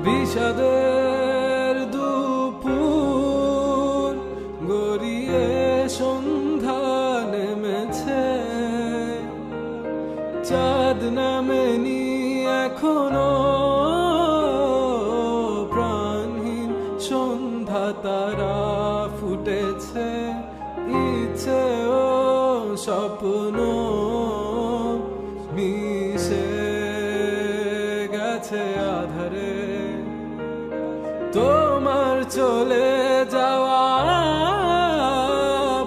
বিষাদের দুপুর গড়িয়ে সন্ধ্যা নেমেছে, চাঁদ নামেনি এখনো, প্রাণহীন সন্ধ্যা তারা ফুটেছে, ইচ্ছে ও স্বপ্ন মিশে গেছে আধারে। তোমার চলে যাওয়া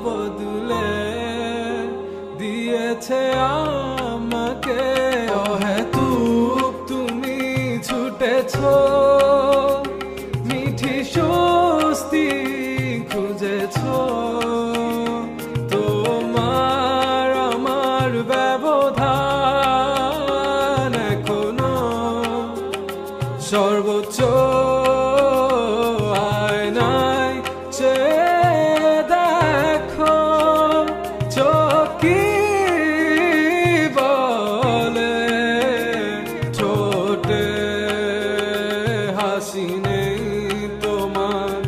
বদলে দিয়েছে আমাকে অহেতুক তুমি ছুটেছো, মিঠি স্বস্তি খুঁজেছো, তোমার আমার ব্যবধান এখনো সর্বোচ্চ আয়নায় চেয়ে দেখো, চোখ কি বলে, ঠোঁটে হাসি নেই তোমার,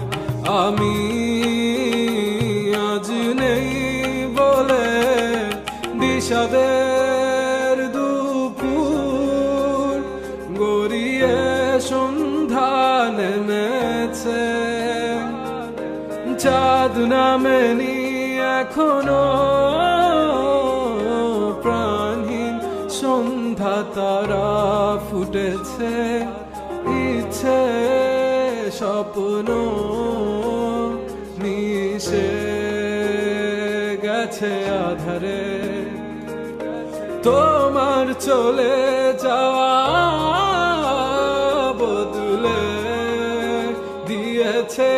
আমি আজ নেই বলে। বিষাদের দুপুর গড়িয়ে সন্ধ্যা নেমেছে, চাঁদ নামেনি এখনো, প্রাণহীন সন্ধ্যা তারা ফুটেছে, ইচ্ছে স্বপ্ন মিশে গেছে আধারে। তোমার চলে যাওয়া বদলে দিয়েছে